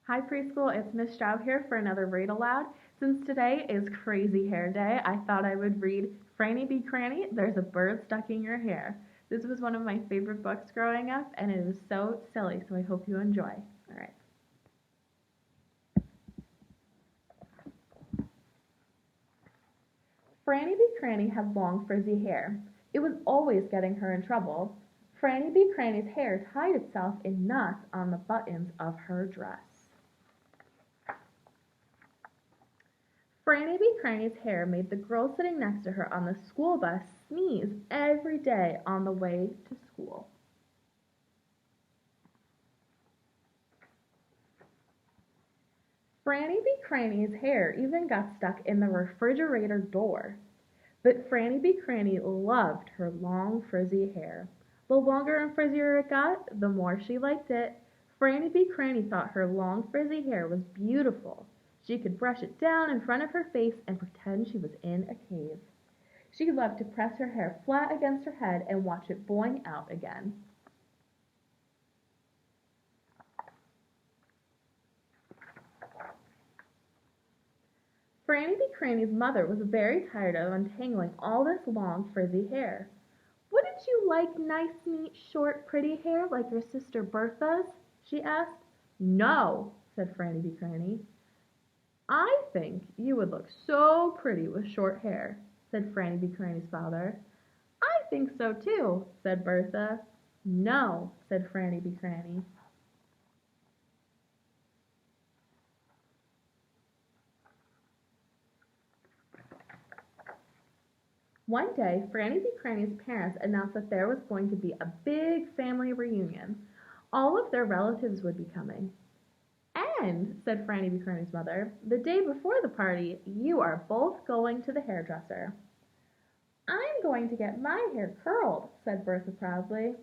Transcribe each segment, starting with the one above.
Hi preschool, it's Miss Straub here for another Read Aloud. Since today is Crazy Hair Day, I thought I would read Franny B. Kranny, There's a Bird Stuck in Your Hair. This was one of my favorite books growing up, and it is so silly, so I hope you enjoy. Alright. Franny B. Kranny had long frizzy hair. It was always getting her in trouble. Franny B. Kranny's hair tied itself in knots on the buttons of her dress. Franny B. Kranny's hair made the girl sitting next to her on the school bus sneeze every day on the way to school. Franny B. Kranny's hair even got stuck in the refrigerator door. But Franny B. Kranny loved her long frizzy hair. The longer and frizzier it got, the more she liked it. Franny B. Kranny thought her long frizzy hair was beautiful. She could brush it down in front of her face and pretend she was in a cave. She loved to press her hair flat against her head and watch it boing out again. Franny B. Kranny's mother was very tired of untangling all this long frizzy hair. "Wouldn't you like nice, neat, short, pretty hair like your sister Bertha's?" she asked. "No," said Franny B. Kranny. "I think you would look so pretty with short hair," said Franny B. Kranny's father. "I think so too," said Bertha. "No," said Franny B. Kranny. One day, Franny B. Kranny's parents announced that there was going to be a big family reunion. All of their relatives would be coming. "And," said Franny B. Kranny's mother, "the day before the party, you are both going to the hairdresser." "I'm going to get my hair curled," said Bertha proudly.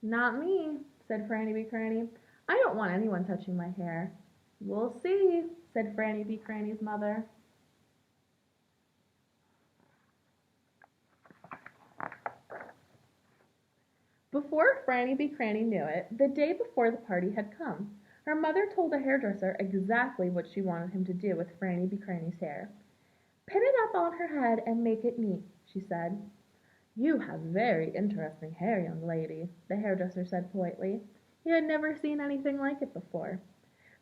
"Not me," said Franny B. Kranny. "I don't want anyone touching my hair." "We'll see," said Franny B. Kranny's mother. Before Franny B. Kranny knew it, the day before the party had come. Her mother told the hairdresser exactly what she wanted him to do with Franny B. Kranny's hair. "Pin it up on her head and make it neat," she said. "You have very interesting hair, young lady," the hairdresser said politely. He had never seen anything like it before.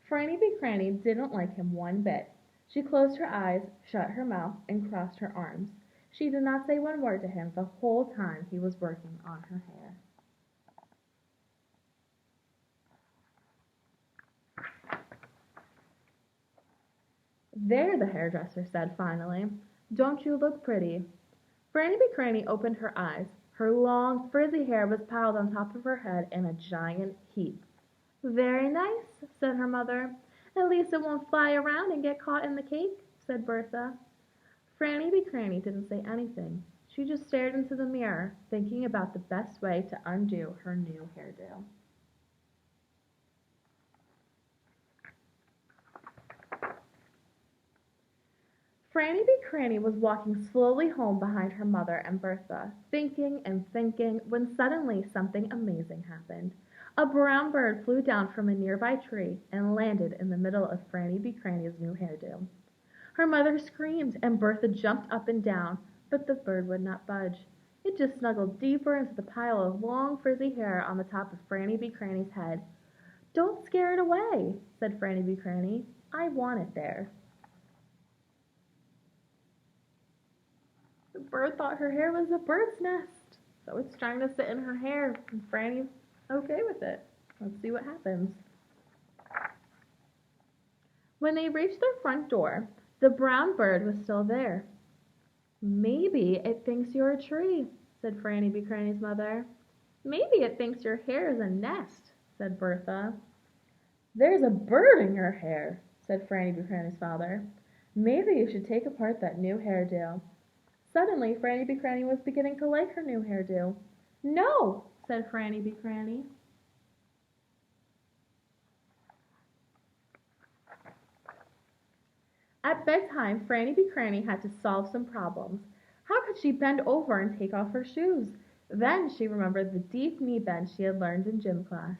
Franny B. Kranny didn't like him one bit. She closed her eyes, shut her mouth, and crossed her arms. She did not say one word to him the whole time he was working on her hair. "There," the hairdresser said finally. "Don't you look pretty?" Franny B. Kranny opened her eyes. Her long, frizzy hair was piled on top of her head in a giant heap. "Very nice," said her mother. "At least it won't fly around and get caught in the cake," said Bertha. Franny B. Kranny didn't say anything. She just stared into the mirror, thinking about the best way to undo her new hairdo. Franny B. Kranny was walking slowly home behind her mother and Bertha, thinking and thinking, when suddenly something amazing happened. A brown bird flew down from a nearby tree and landed in the middle of Franny B. Kranny's new hairdo. Her mother screamed, and Bertha jumped up and down, but the bird would not budge. It just snuggled deeper into the pile of long frizzy hair on the top of Franny B. Kranny's head. "Don't scare it away," said Franny B. Kranny. "I want it there." The bird thought her hair was a bird's nest, so it's trying to sit in her hair, and Franny's okay with it. Let's see what happens. When they reached their front door, the brown bird was still there. "Maybe it thinks you're a tree," said Franny B. Kranny's mother. "Maybe it thinks your hair is a nest," said Bertha. "There's a bird in your hair," said Franny B. Kranny's father. "Maybe you should take apart that new hairdo." Suddenly, Franny B. Kranny was beginning to like her new hairdo. "No," said Franny B. Kranny. At bedtime, Franny B. Kranny had to solve some problems. How could she bend over and take off her shoes? Then she remembered the deep knee bend she had learned in gym class.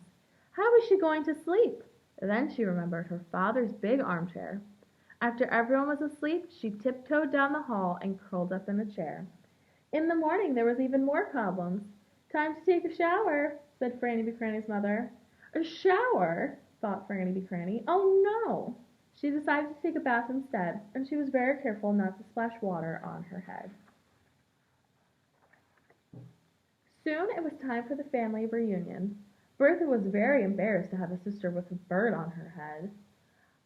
How was she going to sleep? Then she remembered her father's big armchair. After everyone was asleep, she tiptoed down the hall and curled up in the chair. In the morning there was even more problems. "Time to take a shower," said Franny B. Cranny's mother. "A shower?" thought Franny B. Cranny. "Oh no!" She decided to take a bath instead, and she was very careful not to splash water on her head. Soon it was time for the family reunion. Bertha was very embarrassed to have a sister with a bird on her head.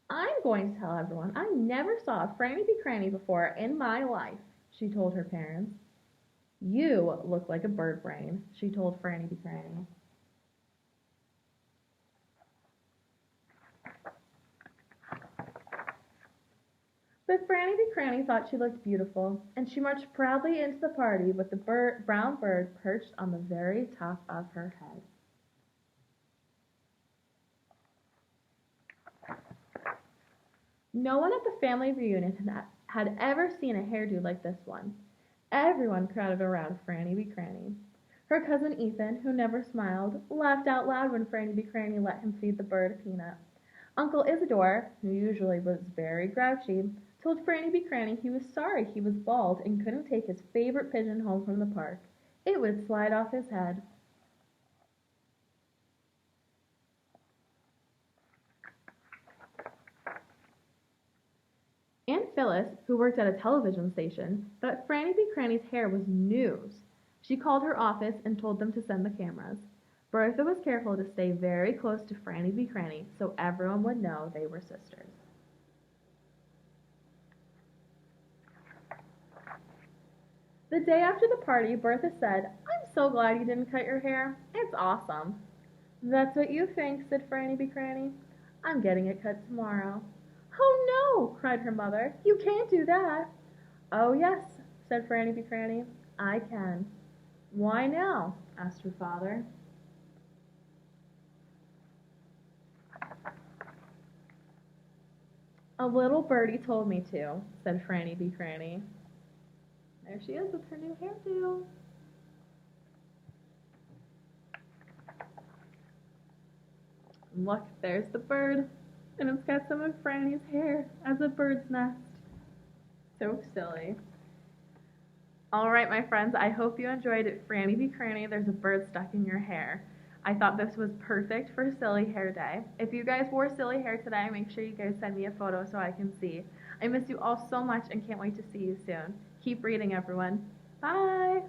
"I'm going to tell everyone I never saw a Franny B. Cranny before in my life," she told her parents. "You look like a bird brain," she told Franny B. Cranny. But Franny B. Cranny thought she looked beautiful, and she marched proudly into the party with the brown bird perched on the very top of her head. No one at the family reunion had ever seen a hairdo like this one. Everyone crowded around Franny B. Cranny. Her cousin Ethan, who never smiled, laughed out loud when Franny B. Cranny let him feed the bird a peanut. Uncle Isidore, who usually was very grouchy, told Franny B. Cranny he was sorry he was bald and couldn't take his favorite pigeon home from the park. It would slide off his head. Aunt Phyllis, who worked at a television station, thought Franny B. Cranny's hair was news. She called her office and told them to send the cameras. Bertha was careful to stay very close to Franny B. Cranny so everyone would know they were sisters. The day after the party, Bertha said, "I'm so glad you didn't cut your hair. It's awesome." "That's what you think," said Franny B. Cranny. "I'm getting it cut tomorrow." "Oh no!" cried her mother. "You can't do that." "Oh yes," said Franny B. Cranny. "I can." "Why now?" asked her father. "A little birdie told me to," said Franny B. Cranny. There she is with her new hairdo. Look, there's the bird, and it's got some of Franny's hair as a bird's nest. So silly. Alright, my friends, I hope you enjoyed it. Franny B. Cranny, there's a bird stuck in your hair. I thought this was perfect for Silly Hair Day. If you guys wore silly hair today, make sure you guys send me a photo so I can see. I miss you all so much and can't wait to see you soon. Keep reading, everyone. Bye!